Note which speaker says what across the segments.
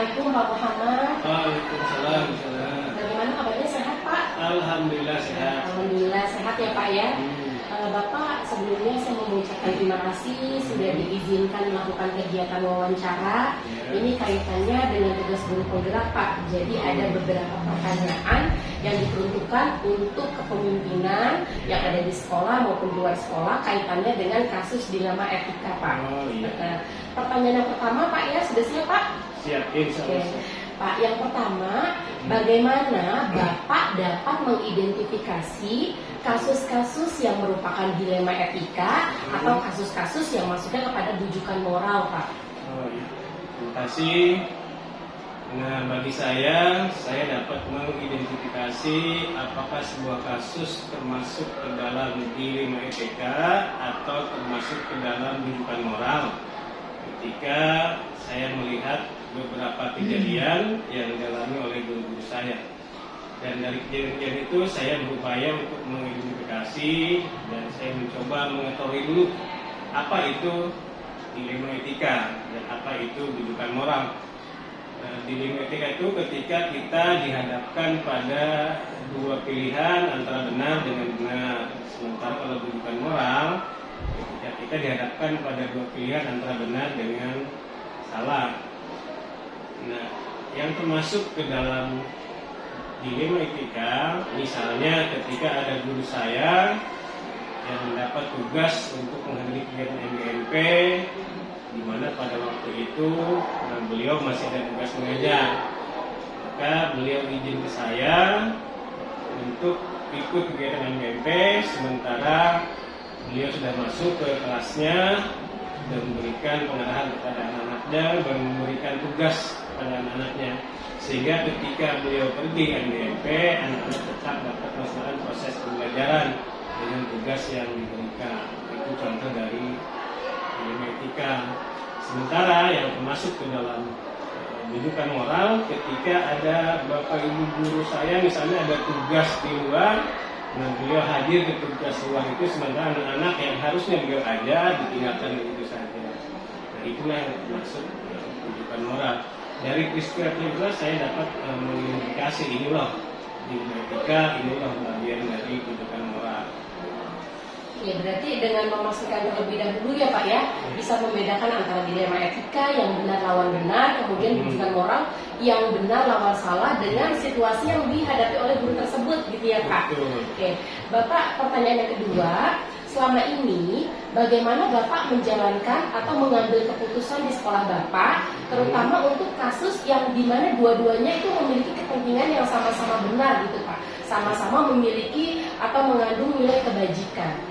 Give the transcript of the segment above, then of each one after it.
Speaker 1: Assalamualaikum Pak Muhammad.
Speaker 2: Waalaikumsalam.
Speaker 1: Bagaimana kabarnya, sehat Pak?
Speaker 2: Alhamdulillah sehat.
Speaker 1: Alhamdulillah sehat ya Pak ya. Bapak, sebelumnya saya mau mengucapkan terima kasih sudah diizinkan melakukan kegiatan wawancara. Ini kaitannya dengan tugas guru penggerak Pak. Jadi ada beberapa pertanyaan yang diperuntukkan untuk kepemimpinan yang ada di sekolah maupun luar sekolah, kaitannya dengan kasus dilema etika Pak. Pertanyaan yang pertama Pak ya, sudah siap Pak?
Speaker 2: Siap, insya Allah.
Speaker 1: Pak, yang pertama, bagaimana Bapak dapat mengidentifikasi kasus-kasus yang merupakan dilema etika atau kasus-kasus yang masuknya kepada bujukan moral, Pak?
Speaker 2: Terima kasih. Nah, bagi saya dapat mengidentifikasi apakah sebuah kasus termasuk ke dalam dilema etika atau termasuk ke dalam bujukan moral ketika saya melihat beberapa kejadian yang dialami oleh guru-guru saya. Dan dari kejadian itu saya berupaya untuk mengidentifikasi dan saya mencoba mengetahui dulu apa itu dilema etika dan apa itu bujukan moral. Dilema etika itu ketika kita dihadapkan pada dua pilihan antara benar dengan benar. Sementara kalau bujukan moral, ketika kita dihadapkan pada dua pilihan antara benar dengan salah. Nah, yang termasuk ke dalam dilema etika, misalnya ketika ada guru saya yang mendapat tugas untuk menghadiri kegiatan MGMP, di mana pada waktu itu beliau masih ada tugas mengajar, maka beliau izin ke saya untuk ikut kegiatan MGMP, sementara beliau sudah masuk ke kelasnya dan memberikan pengarahan kepada anak-anaknya dan memberikan tugas kepada anak-anaknya, sehingga ketika beliau pergi MGMP, anak-anak tetap dapat melaksanakan proses pembelajaran dengan tugas yang diberikan. Itu contoh dari dilema etika. Sementara yang termasuk ke dalam bujukan moral, ketika ada bapak ibu guru saya misalnya ada tugas di luar, nah beliau hadir ke tugas luar itu, sementara anak-anak yang harusnya beliau ajar ditinggalkan begitu saja. Nah, itulah yang termasuk bujukan moral. Dari peristiwa itu saya dapat mengidentifikasi inilah dilema etika, inilah bagian dari bujukan moral.
Speaker 1: Ya, berarti dengan memastikan terlebih dahulu ya Pak ya, bisa membedakan antara dilema etika yang benar lawan benar, kemudian bujukan moral yang benar lawan salah dengan situasi yang dihadapi oleh guru tersebut gitu ya Pak. Oke, Bapak, pertanyaan yang kedua, selama ini bagaimana Bapak menjalankan atau mengambil keputusan di sekolah Bapak, terutama untuk kasus yang dimana dua-duanya itu memiliki kepentingan yang sama-sama benar gitu Pak, sama-sama memiliki atau mengandung nilai kebajikan?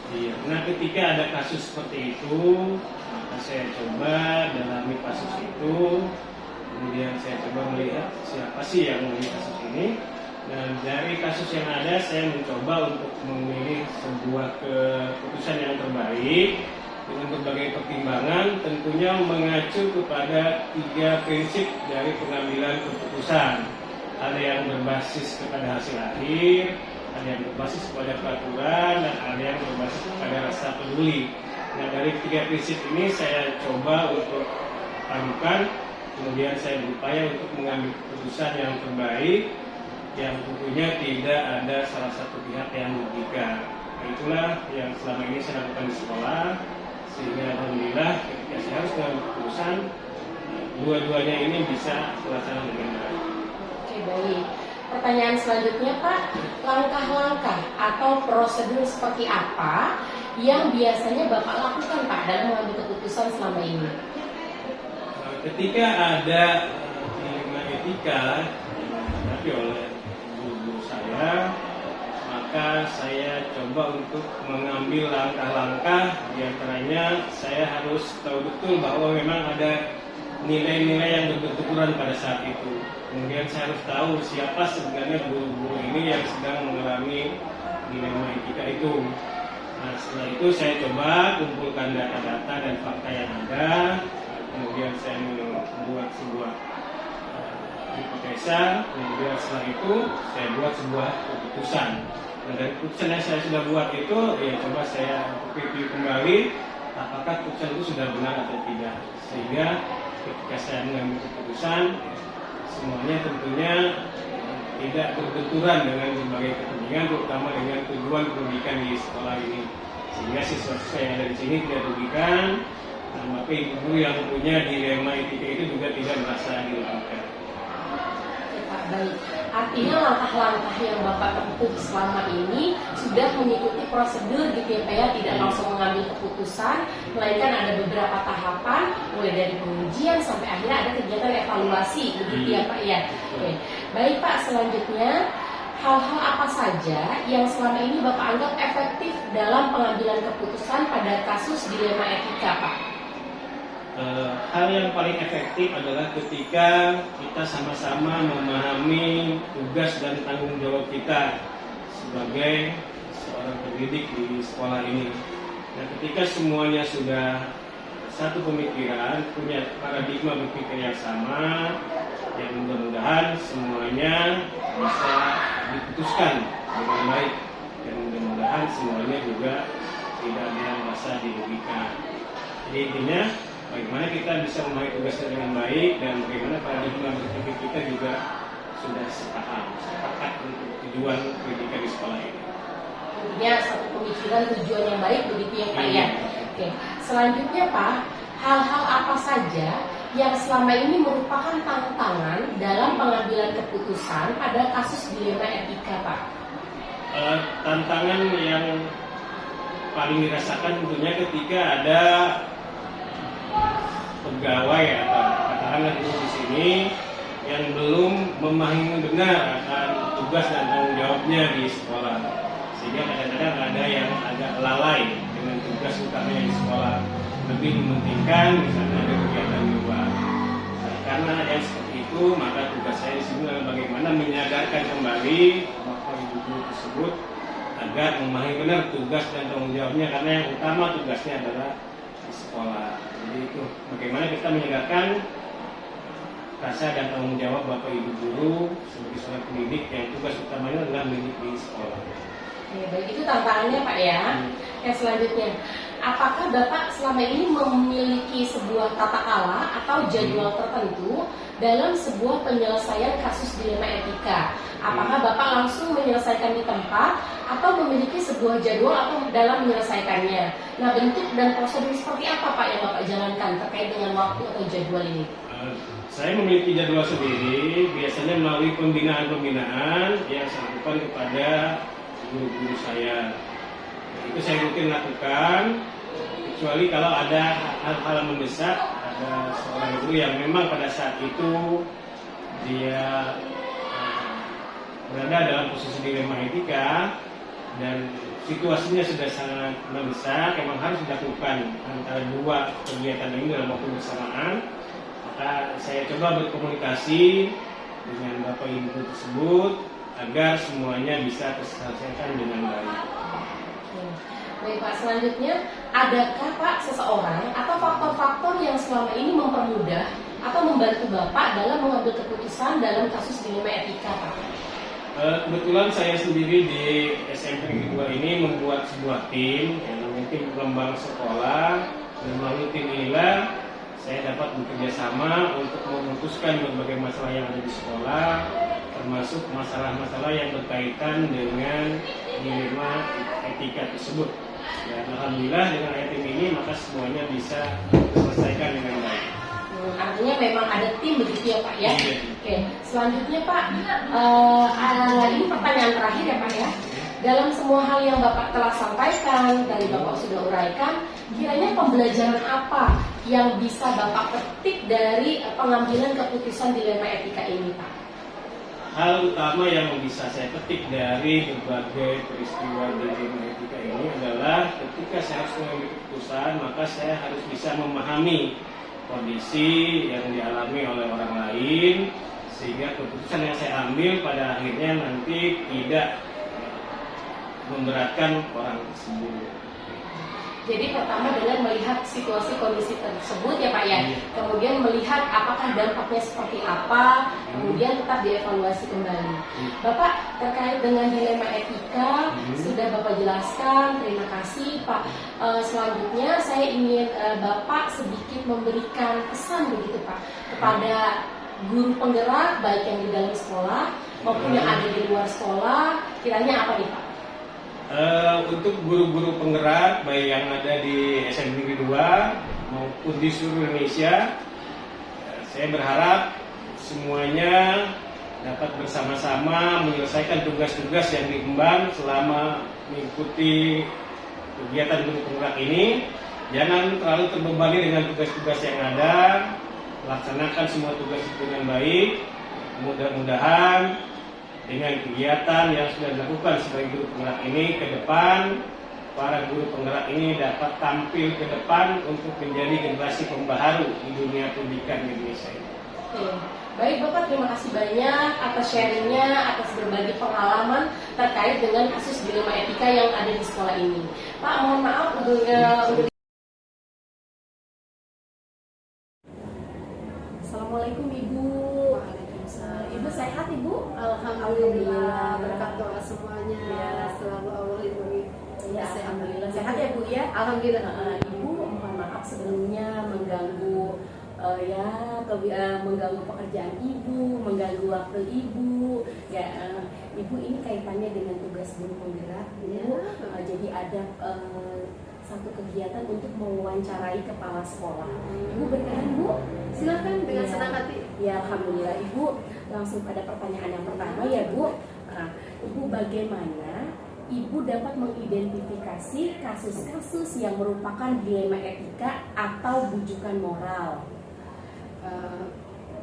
Speaker 2: Iya. Nah, ketika ada kasus seperti itu, maka saya coba dalami kasus itu, kemudian saya coba melihat siapa sih yang memilih kasus ini. Dan dari kasus yang ada, saya mencoba untuk memilih sebuah keputusan yang terbaik dengan berbagai pertimbangan, tentunya mengacu kepada 3 prinsip dari pengambilan keputusan. Ada yang berbasis kepada hasil akhir, ada yang berbasis kepada peraturan, dan ada yang berbasis kepada rasa peduli. Nah, dari 3 prinsip ini saya coba untuk padukan, kemudian saya berupaya untuk mengambil keputusan yang terbaik, yang tentunya tidak ada salah satu pihak yang merugikan. Nah, itulah yang selama ini saya lakukan di sekolah, sehingga alhamdulillah ketika saya harus mengambil keputusan, dua-duanya ini bisa terlaksana dengan baik.
Speaker 1: Oke, baik. Pertanyaan selanjutnya Pak, langkah-langkah atau prosedur seperti apa yang biasanya Bapak lakukan Pak dalam mengambil keputusan selama ini?
Speaker 2: Ketika ada dilema etika yang dihadapi oleh guru saya, maka saya coba untuk mengambil langkah-langkah. Di antaranya saya harus tahu betul bahwa memang ada nilai-nilai yang berbenturan pada saat itu. Kemudian saya harus tahu siapa sebenarnya guru-guru ini yang sedang mengalami dilema etika itu. Nah, setelah itu saya coba kumpulkan data-data dan fakta yang ada. Kemudian saya membuat sebuah hipotesa. Kemudian setelah itu saya buat sebuah keputusan. Nah, dari keputusan yang saya sudah buat itu, ya coba saya review kembali apakah keputusan itu sudah benar atau tidak. Sehingga ketika saya mengambil keputusan, semuanya tentunya tidak berbenturan dengan berbagai kepentingan, terutama dengan tujuan pendidikan di sekolah ini, sehingga siswa-siswa yang ada di sini tidak dirugikan, dan maka ibu guru yang punya dilema etika itu juga tidak merasa dirugikan.
Speaker 1: Pak, baik. Artinya langkah-langkah yang Bapak tempuh selama ini sudah mengikuti prosedur gitu ya Pak ya, tidak langsung mengambil keputusan, melainkan ada beberapa tahapan, mulai dari pengujian sampai akhirnya ada kegiatan evaluasi, begitu ya Pak ya. Oke. Baik Pak, selanjutnya hal-hal apa saja yang selama ini Bapak anggap efektif dalam pengambilan keputusan pada kasus dilema etika Pak?
Speaker 2: Hal yang paling efektif adalah ketika kita sama-sama memahami tugas dan tanggung jawab kita sebagai seorang pendidik di sekolah ini. Nah, ketika semuanya sudah satu pemikiran, punya paradigma berpikir yang sama, yang mudah-mudahan semuanya bisa diputuskan dengan baik, dan mudah-mudahan semuanya juga tidak ada yang merasa dirugikan. Jadi intinya, bagaimana kita bisa memahami tugasnya dengan baik, dan bagaimana paradigma berpikir kita juga sudah sepakat untuk tujuan pendidikan di sekolah ini.
Speaker 1: Intinya satu pemikiran, tujuan yang baik, begitu ya Pak ya. Oke. Selanjutnya Pak, hal-hal apa saja yang selama ini merupakan tantangan dalam pengambilan keputusan pada kasus dilema etika Pak?
Speaker 2: Tantangan yang paling dirasakan tentunya ketika ada pegawai atau katakanlah di sini yang belum memahami benar akan tugas dan tanggung jawabnya di sekolah, sehingga kadang-kadang ada yang agak lalai dengan tugas utamanya di sekolah, lebih mementingkan misalnya ada kegiatan di luar. Karena yang seperti itu, maka tugas saya di sini adalah bagaimana menyadarkan kembali bapak ibu guru tersebut agar memahami benar tugas dan tanggung jawabnya, karena yang utama tugasnya adalah di sekolah. Jadi itu bagaimana kita menyadarkan rasa dan tanggung jawab bapak ibu guru sebagai seorang pendidik yang tugas utamanya adalah mendidik di sekolah.
Speaker 1: Ya, baik, itu tantangannya Pak ya. Yang selanjutnya, apakah Bapak selama ini memiliki sebuah tata ala atau jadwal tertentu dalam sebuah penyelesaian kasus dilema etika? Apakah Bapak langsung menyelesaikan di tempat atau memiliki sebuah jadwal atau dalam menyelesaikannya? Nah, bentuk dan prosedur seperti apa Pak yang Bapak jalankan terkait dengan waktu atau jadwal ini?
Speaker 2: Saya memiliki jadwal sendiri, biasanya melalui pembinaan-pembinaan yang saya lakukan kepada guru-guru saya. Itu saya rutin lakukan, kecuali kalau ada hal-hal mendesak, ada seorang guru yang memang pada saat itu dia berada dalam posisi dilema etika dan situasinya sudah sangat mendesak, memang harus dilakukan antara dua kegiatan ini dalam waktu bersamaan, maka saya coba berkomunikasi dengan bapak ibu tersebut agar semuanya bisa terselesaikan dengan baik.
Speaker 1: Baik Pak, selanjutnya adakah Pak seseorang atau faktor-faktor yang selama ini mempermudah atau membantu Bapak dalam mengambil keputusan dalam kasus dilema etika Pak?
Speaker 2: Kebetulan saya sendiri di SMP Negeri 2 ini membuat sebuah tim yang namanya tim pengembang sekolah, dan melalui tim inilah saya dapat bekerja sama untuk memutuskan berbagai masalah yang ada di sekolah, termasuk masalah-masalah yang berkaitan dengan dilema etika tersebut. Dan alhamdulillah dengan tim ini maka semuanya bisa diselesaikan dengan baik.
Speaker 1: Artinya memang ada tim begitu ya Pak ya. Oke, selanjutnya Pak, ini pertanyaan terakhir ya Pak ya. Dalam semua hal yang Bapak telah sampaikan, dari Bapak sudah uraikan, kiranya pembelajaran apa yang bisa Bapak petik dari pengambilan keputusan dilema etika ini Pak?
Speaker 2: Hal utama yang bisa saya petik dari berbagai peristiwa dilema etika ini adalah ketika saya harus mengambil keputusan, maka saya harus bisa memahami kondisi yang dialami oleh orang lain, sehingga keputusan yang saya ambil pada akhirnya nanti tidak memberatkan orang tersebut.
Speaker 1: Jadi pertama dengan melihat melihat situasi kondisi tersebut ya Pak ya. Kemudian melihat apakah dampaknya seperti apa, kemudian tetap dievaluasi kembali. Bapak, terkait dengan dilema etika sudah Bapak jelaskan, terima kasih Pak. Selanjutnya saya ingin Bapak sedikit memberikan pesan begitu Pak kepada guru penggerak baik yang di dalam sekolah maupun yang ada di luar sekolah, kiranya apa nih Pak?
Speaker 2: Untuk guru-guru penggerak baik yang ada di SMP Negeri 2 maupun di seluruh Indonesia, saya berharap semuanya dapat bersama-sama menyelesaikan tugas-tugas yang diemban selama mengikuti kegiatan guru penggerak ini. Jangan terlalu terbebani dengan tugas-tugas yang ada, laksanakan semua tugas itu dengan baik. Mudah-mudahan dengan kegiatan yang sudah dilakukan sebagai guru penggerak ini ke depan, para guru penggerak ini dapat tampil ke depan untuk menjadi generasi pembaharu di dunia pendidikan di Indonesia ini.
Speaker 1: Oke. Baik Bapak, terima kasih banyak atas sharingnya, atas berbagi pengalaman terkait dengan kasus dilema etika yang ada di sekolah ini. Pak, mohon maaf untuk Assalamualaikum Ibu.
Speaker 3: Waalaikumsalam.
Speaker 1: Ibu sehat Ibu?
Speaker 3: Alhamdulillah, berkat doa semuanya.
Speaker 1: Ya.
Speaker 3: Selalu Allah lindungi.
Speaker 1: Ya, alhamdulillah sehat ya Bu ya.
Speaker 3: Alhamdulillah.
Speaker 1: Ibu mohon maaf sebelumnya mengganggu mengganggu pekerjaan Ibu, mengganggu waktu Ibu. Ya, Ibu ini kaitannya dengan tugas guru penggerak Bu. Jadi ada satu kegiatan untuk mewawancarai kepala sekolah. Ibu berkenan Bu?
Speaker 3: Silakan dengan
Speaker 1: Ya.
Speaker 3: senang hati.
Speaker 1: Ya, alhamdulillah Ibu. Langsung pada pertanyaan yang pertama ya Bu. Ibu, bagaimana Ibu dapat mengidentifikasi kasus-kasus yang merupakan dilema etika atau bujukan moral?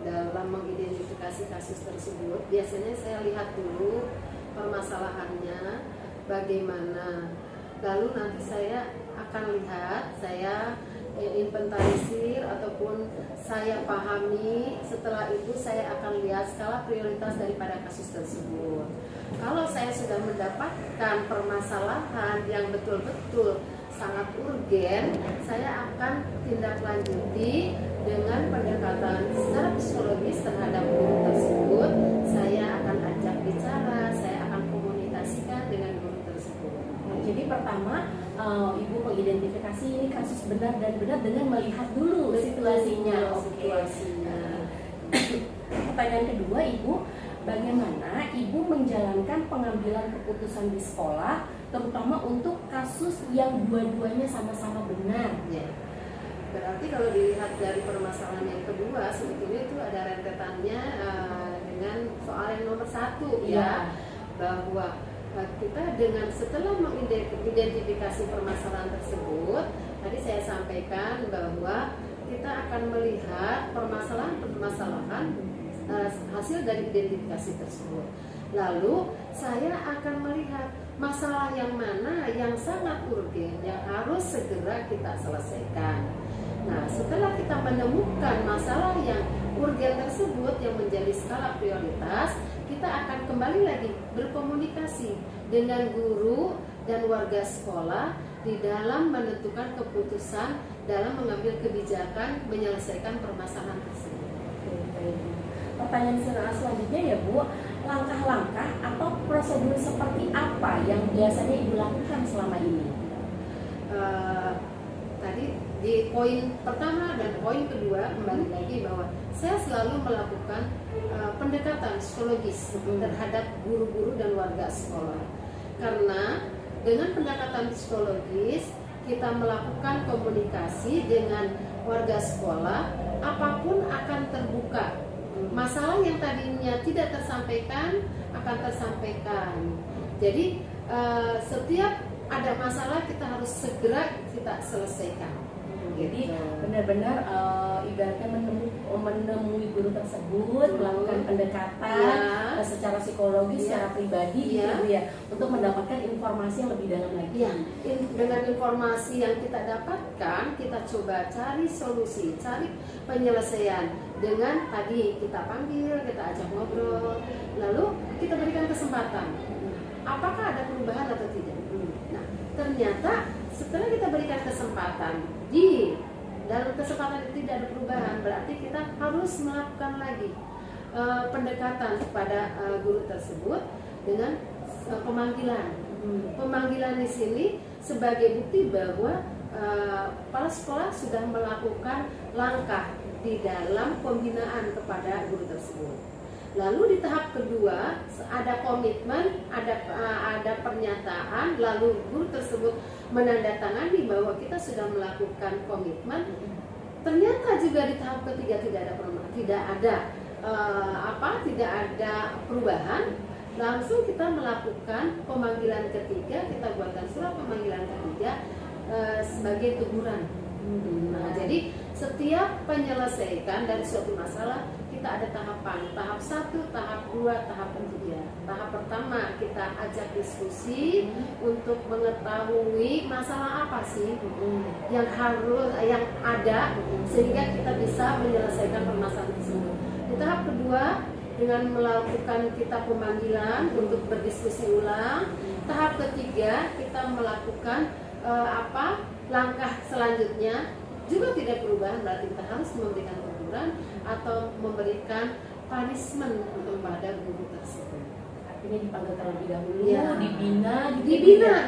Speaker 3: Dalam mengidentifikasi kasus tersebut, biasanya saya lihat dulu permasalahannya bagaimana. Lalu nanti saya akan lihat, saya inventarisir ataupun saya pahami. Setelah itu saya akan lihat skala prioritas daripada kasus tersebut. Kalau saya sudah mendapatkan permasalahan yang betul-betul sangat urgen, saya akan tindak lanjuti dengan pendekatan secara psikologis terhadap guru tersebut. Saya akan ajak bicara, saya akan komunikasikan dengan guru tersebut.
Speaker 1: Jadi pertama, Ibu mengidentifikasi ini kasus benar dan benar dengan melihat dulu situasinya.
Speaker 3: Situasinya.
Speaker 1: Pertanyaan kedua, Ibu, bagaimana Ibu menjalankan pengambilan keputusan di sekolah, terutama untuk kasus yang dua-duanya sama-sama benar?
Speaker 3: Ya. Berarti kalau dilihat dari permasalahan yang kedua, sebetulnya itu ada rentetannya dengan soal yang nomor satu, ya, bahwa kita dengan setelah mengidentifikasi permasalahan tersebut, tadi saya sampaikan bahwa kita akan melihat permasalahan-permasalahan hasil dari identifikasi tersebut. Lalu saya akan melihat masalah yang mana yang sangat urgen, yang harus segera kita selesaikan. Nah, setelah kita menemukan masalah yang urgen tersebut yang menjadi skala prioritas, kita akan kembali lagi berkomunikasi dengan guru dan warga sekolah di dalam menentukan keputusan dalam mengambil kebijakan menyelesaikan permasalahan tersebut.
Speaker 1: Pertanyaan selanjutnya ya Bu, langkah-langkah atau prosedur seperti apa yang biasanya Ibu lakukan selama ini?
Speaker 3: Tadi di poin pertama dan poin kedua kembali lagi bahwa saya selalu melakukan pendekatan psikologis terhadap guru-guru dan warga sekolah. Karena dengan pendekatan psikologis kita melakukan komunikasi dengan warga sekolah, apapun akan terbuka. Masalah yang tadinya tidak tersampaikan akan tersampaikan. Jadi setiap ada masalah kita harus segera kita selesaikan.
Speaker 1: Jadi benar-benar ibaratnya menemui guru tersebut, melakukan pendekatan secara psikologis, secara pribadi, gitu ya, untuk mendapatkan informasi yang lebih dalam lagi.
Speaker 3: Ya, dengan informasi yang kita dapatkan, kita coba cari solusi, cari penyelesaian. Dengan tadi kita panggil, kita ajak ngobrol, lalu kita berikan kesempatan. Apakah ada perubahan atau tidak? Nah, ternyata setelah kita berikan kesempatan di dalam kesempatan itu tidak ada perubahan, berarti kita harus melakukan lagi pendekatan kepada guru tersebut dengan pemanggilan. Pemanggilan di sini sebagai bukti bahwa kepala sekolah sudah melakukan langkah di dalam pembinaan kepada guru tersebut. Lalu di tahap kedua ada komitmen, ada pernyataan, lalu guru tersebut menandatangani bahwa kita sudah melakukan komitmen. Ternyata juga di tahap ketiga tidak ada perubahan. Langsung kita melakukan pemanggilan ketiga, kita buatkan surat pemanggilan ketiga sebagai teguran. Nah, jadi setiap penyelesaian dari suatu masalah kita ada tahapan, tahap 1, tahap 2, tahap 3. Tahap pertama kita ajak diskusi untuk mengetahui masalah apa sih yang ada sehingga kita bisa menyelesaikan permasalahan tersebut. Di tahap kedua dengan melakukan kita pemanggilan untuk berdiskusi ulang. Tahap ketiga kita melakukan langkah selanjutnya juga tidak perubahan, berarti kita harus memberikan teguran atau memberikan punishment kepada guru tersebut.
Speaker 1: Artinya dipanggil terlebih dahulu,
Speaker 3: Ya.
Speaker 1: dibina,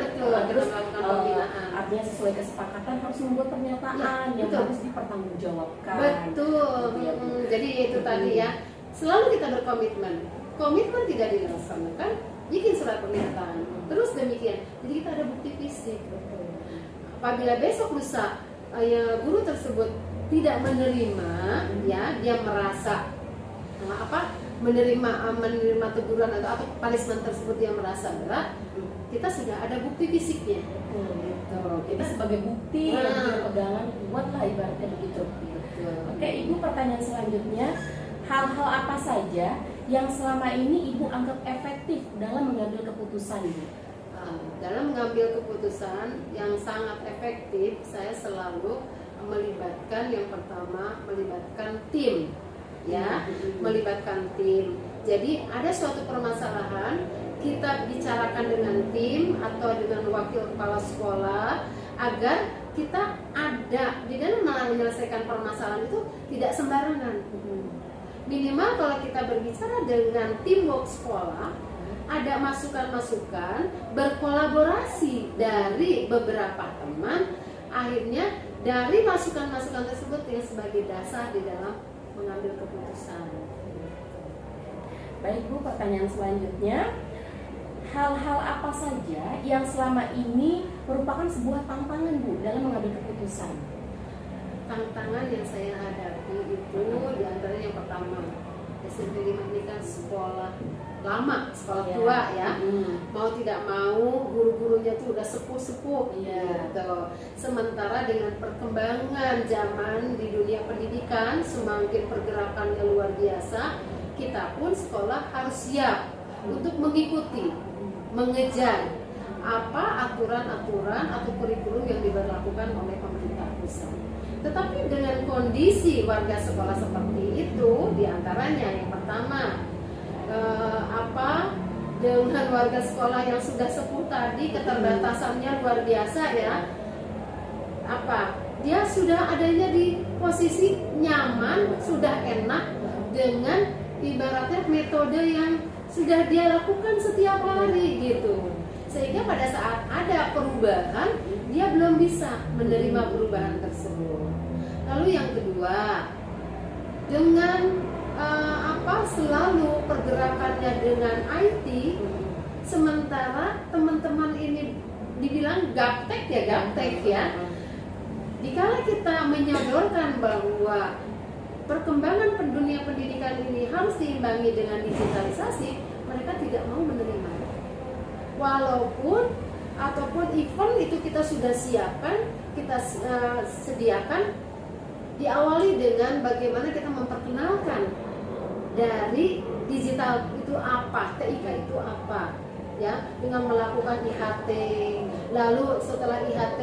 Speaker 3: betul.
Speaker 1: Terus
Speaker 3: Kita melakukan pembinaan.
Speaker 1: artinya sesuai kesepakatan harus membuat pernyataan yang
Speaker 3: betul.
Speaker 1: harus dipertanggungjawabkan.
Speaker 3: Betul.
Speaker 1: Gitu ya, Bu.
Speaker 3: Jadi itu tadi ya. Selalu kita berkomitmen. Komitmen tidak dilaksanakan, bikin surat pernyataan. Terus demikian. Jadi kita ada bukti fisik. Apabila besok lusa guru tersebut tidak menerima, ya dia merasa menerima teguran atau punishment tersebut dia merasa berat, kita sudah ada bukti fisiknya.
Speaker 1: Gitu. Kita sebagai bukti yang pegangan kuatlah ibaratnya begitu. Oke, Ibu, pertanyaan selanjutnya, hal-hal apa saja yang selama ini Ibu anggap efektif dalam mengambil keputusan, Ibu?
Speaker 3: Dalam mengambil keputusan yang sangat efektif, saya selalu melibatkan yang pertama melibatkan tim, ya, melibatkan tim. Jadi ada suatu permasalahan kita bicarakan dengan tim atau dengan wakil kepala sekolah agar kita ada di dalam menyelesaikan permasalahan itu tidak sembarangan. Minimal kalau kita berbicara dengan teamwork sekolah, ada masukan-masukan, berkolaborasi dari beberapa teman, akhirnya dari masukan-masukan tersebut yang sebagai dasar di dalam mengambil keputusan.
Speaker 1: Baik, Bu, pertanyaan selanjutnya, hal-hal apa saja yang selama ini merupakan sebuah tantangan, Bu, dalam mengambil keputusan?
Speaker 3: Tantangan yang saya hadapi itu diantaranya yang pertama, SMP 5 ini kan sekolah lama, sekolah tua ya. Mau tidak mau guru-gurunya tuh udah sepuh-sepuh gitu. Sementara dengan perkembangan zaman di dunia pendidikan, semakin pergerakannya luar biasa, kita pun sekolah harus siap untuk mengikuti, mengejar apa aturan-aturan atau kurikulum yang diberlakukan oleh pemerintah pusat. Tetapi dengan kondisi warga sekolah seperti itu, diantaranya yang pertama, dengan warga sekolah yang sudah sepuh tadi, keterbatasannya luar biasa ya. Dia sudah adanya di posisi nyaman, sudah enak dengan ibaratnya metode yang sudah dia lakukan setiap hari gitu. Sehingga pada saat ada perubahan, dia belum bisa menerima perubahan tersebut. Lalu yang kedua, dengan selalu pergerakannya dengan IT, sementara teman-teman ini dibilang gaptek ya. Dikala kita menyodorkan bahwa perkembangan dunia pendidikan ini harus diimbangi dengan digitalisasi, mereka tidak mau menerima. Ataupun event itu kita sudah siapkan, kita sediakan, diawali dengan bagaimana kita memperkenalkan dari digital itu apa, TIK itu apa, ya, dengan melakukan IHT. Lalu setelah IHT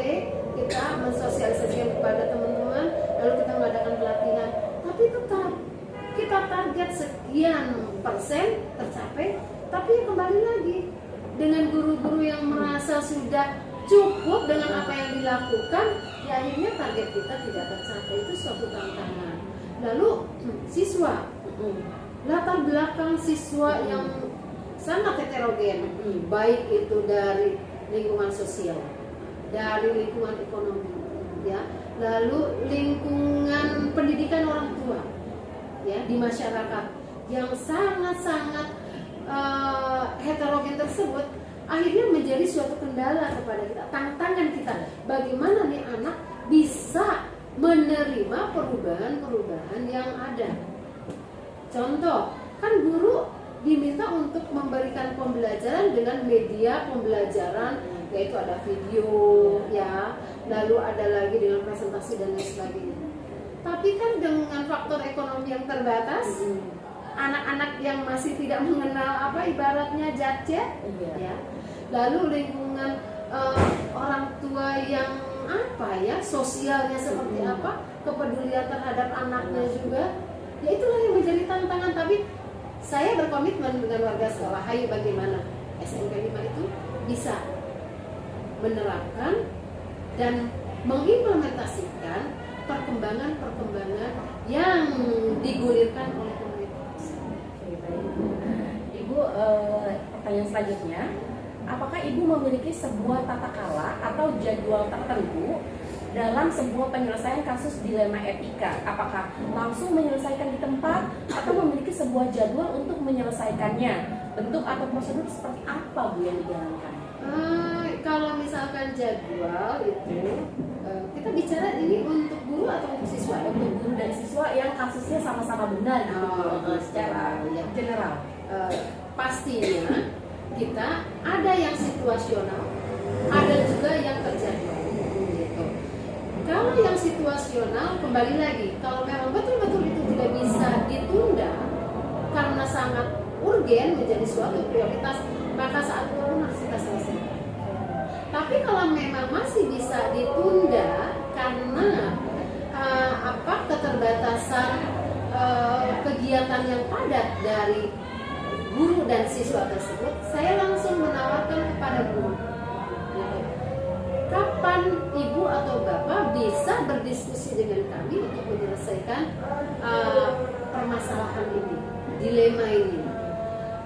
Speaker 3: kita mensosialisasikan kepada teman-teman, lalu kita mengadakan pelatihan. Tapi tetap kita target sekian persen tercapai, tapi kembali lagi dengan guru-guru yang merasa sudah cukup dengan apa yang dilakukan, ya akhirnya target kita tidak tercapai. Itu suatu tantangan. Lalu siswa, latar belakang siswa yang sangat heterogen, baik itu dari lingkungan sosial, dari lingkungan ekonomi, ya, lalu lingkungan pendidikan orang tua, ya, di masyarakat yang sangat-sangat heterogen tersebut, akhirnya menjadi suatu kendala kepada kita, tantangan kita, bagaimana nih anak bisa menerima perubahan-perubahan yang ada. Contoh, kan guru diminta untuk memberikan pembelajaran dengan media pembelajaran, yaitu ada video, ya, lalu ada lagi dengan presentasi dan lain sebagainya. Tapi kan dengan faktor ekonomi yang terbatas, anak-anak yang masih tidak mengenal apa ibaratnya gadget, ya, lalu lingkungan orang tua yang apa ya, sosialnya seperti apa, kepedulian terhadap anaknya juga, ya itulah yang menjadi tantangan. Tapi saya berkomitmen dengan warga sekolah, hayu bagaimana SMP 5 itu bisa menerapkan dan mengimplementasikan perkembangan-perkembangan yang digulirkan oleh pemerintah.
Speaker 1: Ibu, pertanyaan selanjutnya, apakah Ibu memiliki sebuah tata kala atau jadwal tertentu dalam sebuah penyelesaian kasus dilema etika? Apakah langsung menyelesaikan di tempat atau memiliki sebuah jadwal untuk menyelesaikannya? Bentuk atau prosedur seperti apa, Bu, yang dijalankan?
Speaker 3: Kalau misalkan jadwal itu, kita bicara ini untuk guru atau untuk siswa?
Speaker 1: Untuk guru dan siswa yang kasusnya sama-sama benar, secara general.
Speaker 3: Pastinya kita ada yang situasional, ada juga yang terjadwal. Gitu. Kalau yang situasional, kembali lagi, kalau memang betul-betul itu tidak bisa ditunda karena sangat urgen menjadi suatu prioritas, maka saat itu pun harus kita selesaikan. Tapi kalau memang masih bisa ditunda karena keterbatasan kegiatan yang padat dari guru dan siswa tersebut, saya langsung menawarkan kepada guru, gitu. Kapan ibu atau bapak bisa berdiskusi dengan kami untuk menyelesaikan permasalahan ini, dilema ini.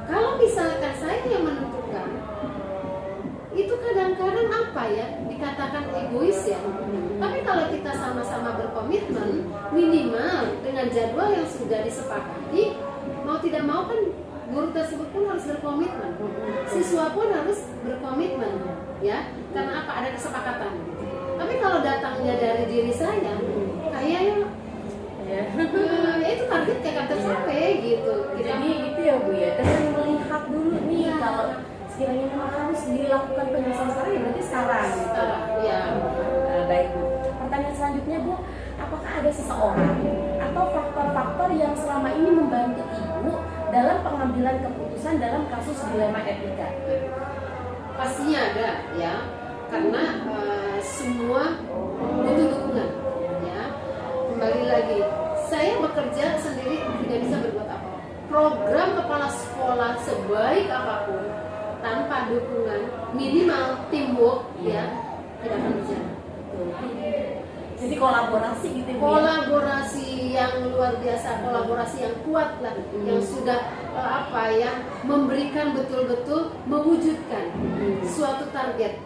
Speaker 3: Kalau misalkan saya yang menentukan, itu kadang-kadang apa ya, dikatakan egois ya. Tapi kalau kita sama-sama berkomitmen, minimal dengan jadwal yang sudah disepakati, mau tidak mau kan guru tersebut pun harus berkomitmen, siswa pun harus berkomitmen, ya, karena apa, ada kesepakatan. Tapi kalau datangnya dari diri saya, kayaknya itu target kayak tercapai gitu.
Speaker 1: Jadi itu ya, Bu, ya, dengan melihat dulu nih, kalau sekiranya memang harus dilakukan penyelesaian sekarang, ya berarti sekarang gitu.
Speaker 3: Ya.
Speaker 1: Baik, Bu. Pertanyaan selanjutnya, Bu, apakah ada seseorang atau faktor-faktor yang selama ini membantu Ibu dalam pengambilan keputusan dalam kasus dilema etika?
Speaker 3: Pastinya ada, ya, karena semua butuh dukungan, ya. Kembali lagi, saya bekerja sendiri tidak bisa berbuat apa. Program kepala sekolah sebaik apapun, tanpa dukungan minimal teamwork, ya, tidak akan berjalan.
Speaker 1: Jadi kolaborasi gitu, Bu.
Speaker 3: Kolaborasi yang luar biasa, kolaborasi yang kuat lah, yang sudah memberikan betul-betul mewujudkan suatu target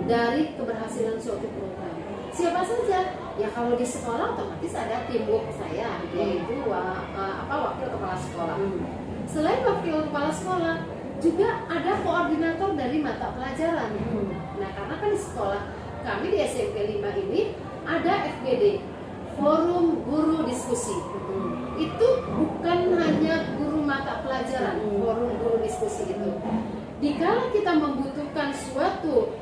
Speaker 3: dari keberhasilan suatu program. Siapa saja? Ya kalau di sekolah otomatis ada teamwork saya, yaitu wakil kepala sekolah. Selain wakil kepala sekolah, juga ada koordinator dari mata pelajaran. Nah, karena kan di sekolah kami di SMP 5 ini ada FGD, Forum Guru Diskusi. Itu bukan hanya guru mata pelajaran, forum guru diskusi itu. Dikala kita membutuhkan suatu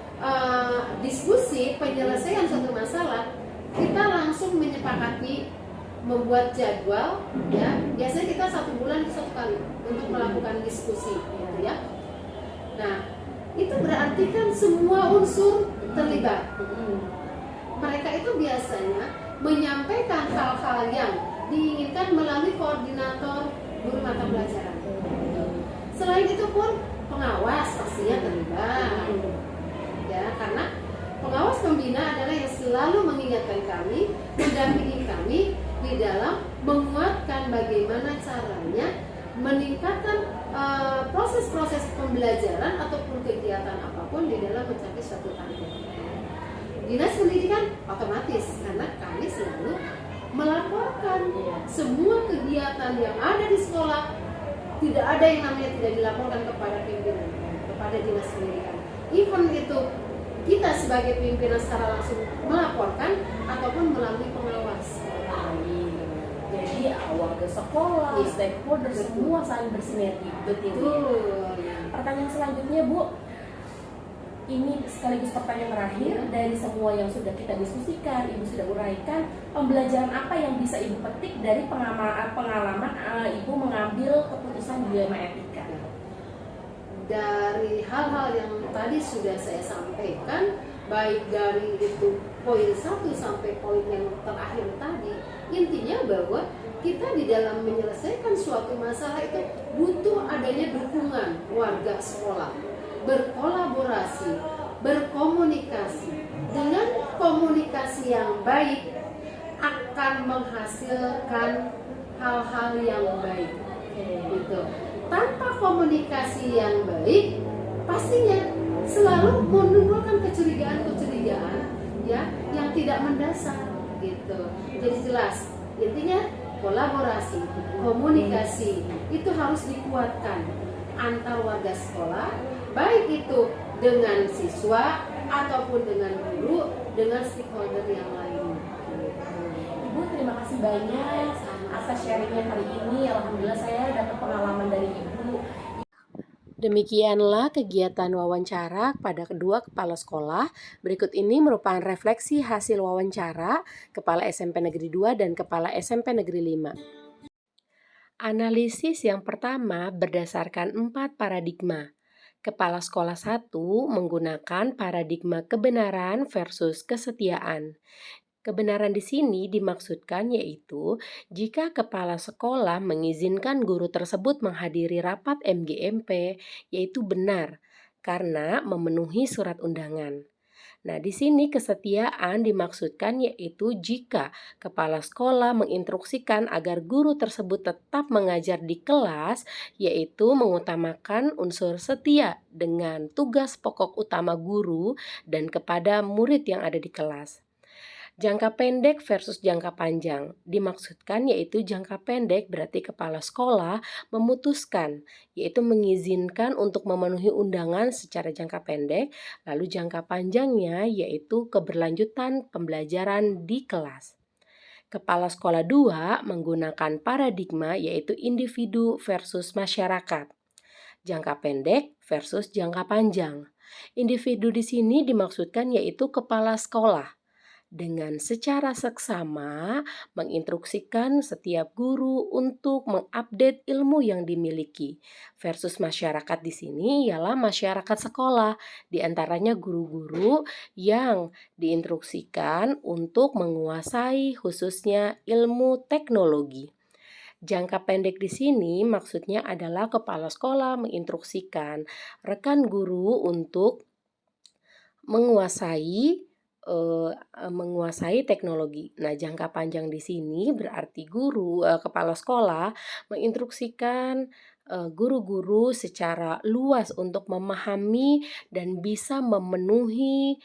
Speaker 3: diskusi penyelesaian suatu masalah, kita langsung menyepakati membuat jadwal, ya. Biasanya kita 1 bulan 1 kali untuk melakukan diskusi, gitu ya. Nah, itu berarti kan semua unsur terlibat. Mereka itu biasanya menyampaikan hal-hal yang diinginkan melalui koordinator guru mata pelajaran. Selain itu pun pengawas pastinya terlibat. ya, karena pengawas pembina adalah yang selalu mengingatkan kami, mendampingi kami di dalam menguatkan bagaimana caranya meningkatkan proses-proses pembelajaran ataupun kegiatan apapun di dalam mencapai suatu target. Dinas pendidikan otomatis karena kami selalu melaporkan semua kegiatan yang ada di sekolah. Tidak ada yang namanya tidak dilaporkan kepada pimpinan, kepada dinas pendidikan. Even itu kita sebagai pimpinan secara langsung melaporkan ataupun melalui pengawas.
Speaker 1: Jadi warga sekolah,
Speaker 3: Iya,
Speaker 1: stakeholder
Speaker 3: betul.
Speaker 1: semua saling bersinergi. Betul. Pertanyaan selanjutnya, Bu. Ini sekaligus pertanyaan terakhir dari semua yang sudah kita diskusikan, Ibu sudah uraikan. Pembelajaran apa yang bisa Ibu petik dari pengalaman Ibu mengambil keputusan dilema etika?
Speaker 3: Dari hal-hal yang tadi sudah saya sampaikan, baik dari itu poin 1 sampai poin yang terakhir tadi, intinya bahwa kita di dalam menyelesaikan suatu masalah itu butuh adanya dukungan warga sekolah, berkolaborasi, berkomunikasi. Dengan komunikasi yang baik akan menghasilkan hal-hal yang baik. Gitu. Tanpa komunikasi yang baik, pastinya selalu menimbulkan kecurigaan-kecurigaan ya yang tidak mendasar gitu. Jadi jelas intinya kolaborasi, komunikasi itu harus dikuatkan antar warga sekolah, baik itu dengan siswa ataupun dengan guru, dengan stakeholder yang lain.
Speaker 1: Ibu, terima kasih banyak atas sharingnya hari ini. Alhamdulillah saya dapat pengalaman dari Ibu. Demikianlah kegiatan wawancara pada kedua kepala sekolah. Berikut ini merupakan refleksi hasil wawancara Kepala SMP Negeri 2 dan Kepala SMP Negeri 5. Analisis yang pertama berdasarkan 4 paradigma. Kepala sekolah 1 menggunakan paradigma kebenaran versus kesetiaan. Kebenaran di sini dimaksudkan yaitu jika kepala sekolah mengizinkan guru tersebut menghadiri rapat MGMP, yaitu benar karena memenuhi surat undangan. Nah, di sini kesetiaan dimaksudkan yaitu jika kepala sekolah menginstruksikan agar guru tersebut tetap mengajar di kelas, yaitu mengutamakan unsur setia dengan tugas pokok utama guru dan kepada murid yang ada di kelas. Jangka pendek versus jangka panjang dimaksudkan yaitu jangka pendek berarti kepala sekolah memutuskan yaitu mengizinkan untuk memenuhi undangan secara jangka pendek, lalu jangka panjangnya yaitu keberlanjutan pembelajaran di kelas. Kepala sekolah 2 menggunakan paradigma yaitu individu versus masyarakat. Jangka pendek versus jangka panjang. Individu di sini dimaksudkan yaitu kepala sekolah dengan secara seksama menginstruksikan setiap guru untuk mengupdate ilmu yang dimiliki. Versus masyarakat di sini ialah masyarakat sekolah, diantaranya guru-guru yang diinstruksikan untuk menguasai khususnya ilmu teknologi. Jangka pendek di sini maksudnya adalah kepala sekolah menginstruksikan rekan guru untuk menguasai teknologi. Nah, jangka panjang di sini berarti guru, kepala sekolah menginstruksikan guru-guru secara luas untuk memahami dan bisa memenuhi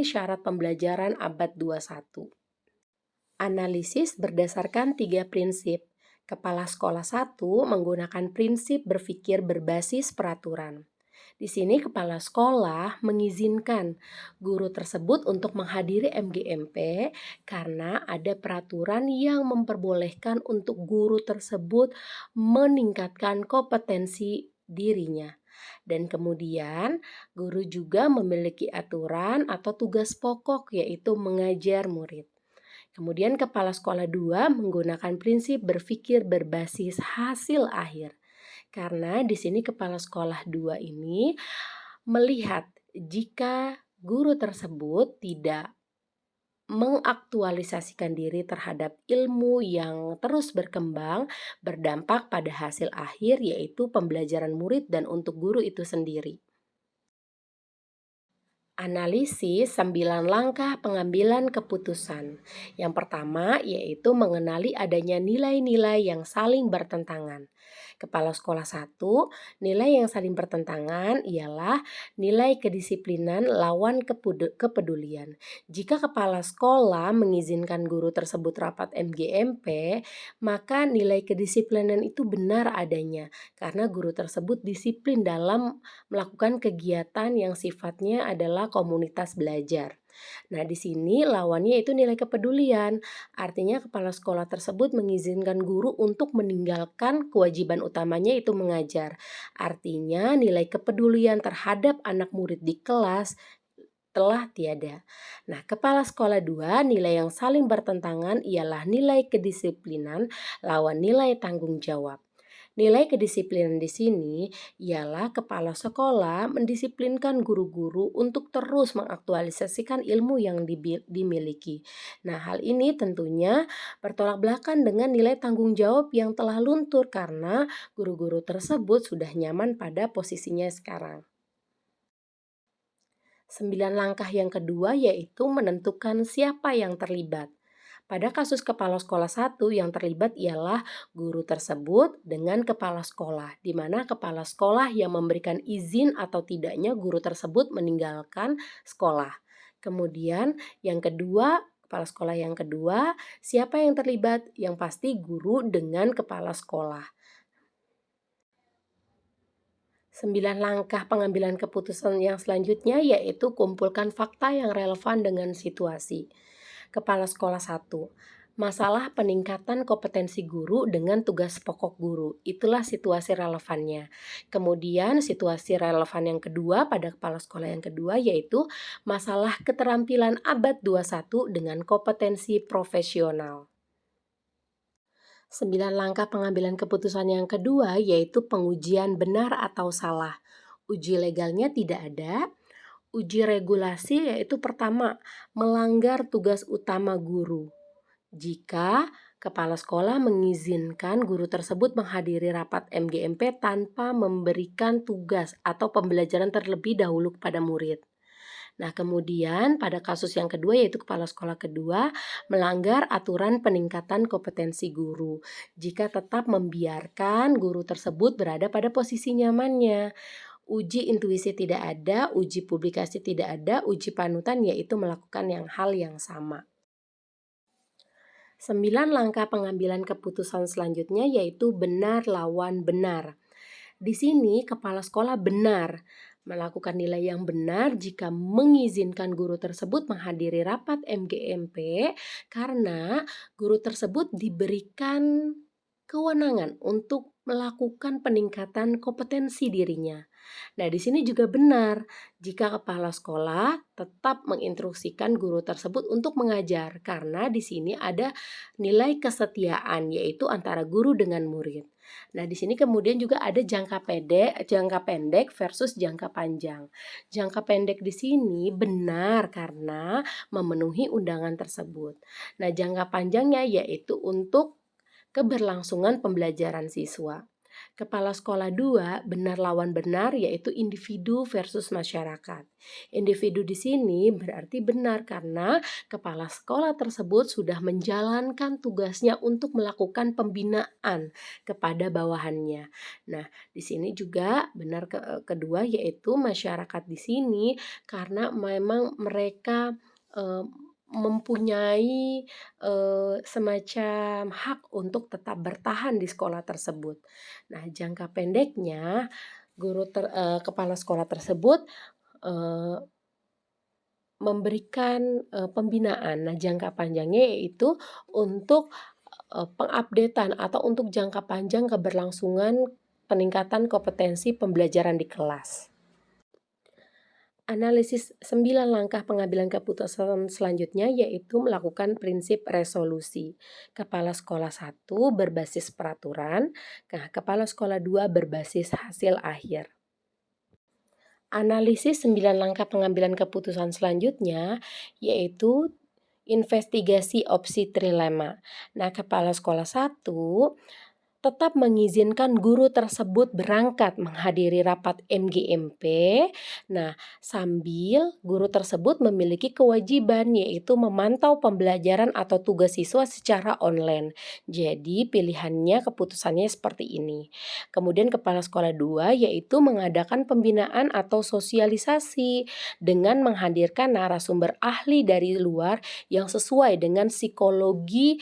Speaker 1: syarat pembelajaran abad 21. Analisis berdasarkan 3 prinsip. Kepala sekolah 1 menggunakan prinsip berpikir berbasis peraturan. Di sini kepala sekolah mengizinkan guru tersebut untuk menghadiri MGMP karena ada peraturan yang memperbolehkan untuk guru tersebut meningkatkan kompetensi dirinya. Dan kemudian guru juga memiliki aturan atau tugas pokok yaitu mengajar murid. Kemudian kepala sekolah 2 menggunakan prinsip berpikir berbasis hasil akhir. Karena di sini kepala sekolah 2 ini melihat jika guru tersebut tidak mengaktualisasikan diri terhadap ilmu yang terus berkembang, berdampak pada hasil akhir yaitu pembelajaran murid dan untuk guru itu sendiri. Analisis 9 langkah pengambilan keputusan. Yang pertama yaitu mengenali adanya nilai-nilai yang saling bertentangan. Kepala sekolah 1, nilai yang saling bertentangan ialah nilai kedisiplinan lawan kepedulian. Jika kepala sekolah mengizinkan guru tersebut rapat MGMP, maka nilai kedisiplinan itu benar adanya karena guru tersebut disiplin dalam melakukan kegiatan yang sifatnya adalah komunitas belajar. Nah, di sini lawannya itu nilai kepedulian. Artinya kepala sekolah tersebut mengizinkan guru untuk meninggalkan kewajiban utamanya itu mengajar. Artinya nilai kepedulian terhadap anak murid di kelas telah tiada. Nah, kepala sekolah 2 nilai yang saling bertentangan ialah nilai kedisiplinan lawan nilai tanggung jawab. Nilai kedisiplinan di sini ialah kepala sekolah mendisiplinkan guru-guru untuk terus mengaktualisasikan ilmu yang dimiliki. Nah, hal ini tentunya bertolak belakang dengan nilai tanggung jawab yang telah luntur karena guru-guru tersebut sudah nyaman pada posisinya sekarang. 9 langkah yang kedua yaitu menentukan siapa yang terlibat. Pada kasus kepala sekolah 1 yang terlibat ialah guru tersebut dengan kepala sekolah, di mana kepala sekolah yang memberikan izin atau tidaknya guru tersebut meninggalkan sekolah. Kemudian yang kedua, kepala sekolah yang kedua, siapa yang terlibat? Yang pasti guru dengan kepala sekolah. 9 langkah pengambilan keputusan yang selanjutnya yaitu kumpulkan fakta yang relevan dengan situasi. Kepala sekolah 1. Masalah peningkatan kompetensi guru dengan tugas pokok guru. Itulah situasi relevannya. Kemudian situasi relevan yang kedua pada kepala sekolah yang kedua yaitu masalah keterampilan abad 21 dengan kompetensi profesional. 9 langkah pengambilan keputusan yang kedua yaitu pengujian benar atau salah. Uji legalnya tidak ada. Uji regulasi yaitu pertama, melanggar tugas utama guru. Jika kepala sekolah mengizinkan guru tersebut menghadiri rapat MGMP tanpa memberikan tugas atau pembelajaran terlebih dahulu kepada murid. Nah, kemudian pada kasus yang kedua yaitu kepala sekolah kedua melanggar aturan peningkatan kompetensi guru jika tetap membiarkan guru tersebut berada pada posisi nyamannya. Uji intuisi tidak ada, uji publikasi tidak ada, uji panutan yaitu melakukan hal yang sama. 9 langkah pengambilan keputusan selanjutnya yaitu benar lawan benar. Di sini kepala sekolah benar melakukan nilai yang benar jika mengizinkan guru tersebut menghadiri rapat MGMP karena guru tersebut diberikan kewenangan untuk melakukan peningkatan kompetensi dirinya. Nah, di sini juga benar jika kepala sekolah tetap menginstruksikan guru tersebut untuk mengajar karena di sini ada nilai kesetiaan yaitu antara guru dengan murid. Nah, di sini kemudian juga ada jangka pendek versus jangka panjang. Jangka pendek di sini benar karena memenuhi undangan tersebut. Nah, jangka panjangnya yaitu untuk keberlangsungan pembelajaran siswa. Kepala sekolah 2 benar lawan benar yaitu individu versus masyarakat. Individu di sini berarti benar karena kepala sekolah tersebut sudah menjalankan tugasnya untuk melakukan pembinaan kepada bawahannya. Nah, di sini juga benar kedua yaitu masyarakat di sini karena memang mereka mempunyai semacam hak untuk tetap bertahan di sekolah tersebut. Nah, jangka pendeknya kepala sekolah tersebut memberikan pembinaan. Nah, jangka panjangnya yaitu untuk pengupdatean atau untuk jangka panjang keberlangsungan peningkatan kompetensi pembelajaran di kelas. Analisis 9 langkah pengambilan keputusan selanjutnya yaitu melakukan prinsip resolusi. Kepala sekolah 1 berbasis peraturan, kepala sekolah 2 berbasis hasil akhir. Analisis 9 langkah pengambilan keputusan selanjutnya yaitu investigasi opsi trilema. Nah, kepala sekolah 1 tetap mengizinkan guru tersebut berangkat menghadiri rapat MGMP. Nah, sambil guru tersebut memiliki kewajiban yaitu memantau pembelajaran atau tugas siswa secara online. Jadi, pilihannya keputusannya seperti ini. Kemudian kepala sekolah 2 yaitu mengadakan pembinaan atau sosialisasi dengan menghadirkan narasumber ahli dari luar yang sesuai dengan psikologi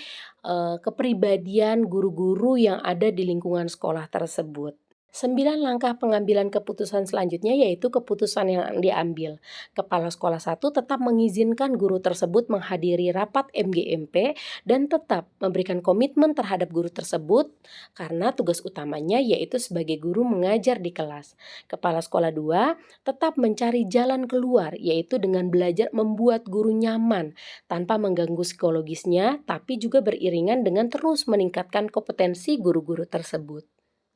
Speaker 1: kepribadian guru-guru yang ada di lingkungan sekolah tersebut. 9 langkah pengambilan keputusan selanjutnya yaitu keputusan yang diambil. Kepala sekolah 1 tetap mengizinkan guru tersebut menghadiri rapat MGMP dan tetap memberikan komitmen terhadap guru tersebut karena tugas utamanya yaitu sebagai guru mengajar di kelas. Kepala sekolah 2 tetap mencari jalan keluar yaitu dengan belajar membuat guru nyaman tanpa mengganggu psikologisnya tapi juga beriringan dengan terus meningkatkan kompetensi guru-guru tersebut.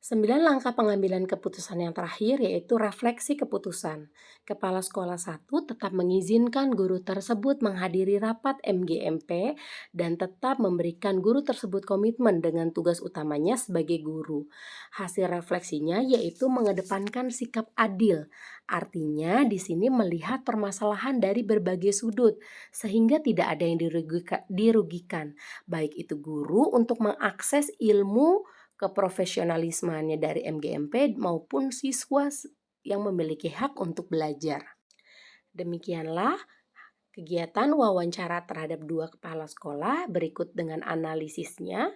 Speaker 1: 9 langkah pengambilan keputusan yang terakhir yaitu refleksi keputusan. Kepala sekolah 1 tetap mengizinkan guru tersebut menghadiri rapat MGMP dan tetap memberikan guru tersebut komitmen dengan tugas utamanya sebagai guru. Hasil refleksinya yaitu mengedepankan sikap adil. Artinya di sini melihat permasalahan dari berbagai sudut sehingga tidak ada yang dirugikan, baik itu guru untuk mengakses ilmu keprofesionalismenya dari MGMP maupun siswa yang memiliki hak untuk belajar. Demikianlah kegiatan wawancara terhadap 2 kepala sekolah berikut dengan analisisnya.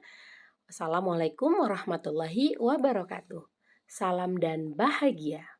Speaker 1: Assalamualaikum warahmatullahi wabarakatuh. Salam dan bahagia.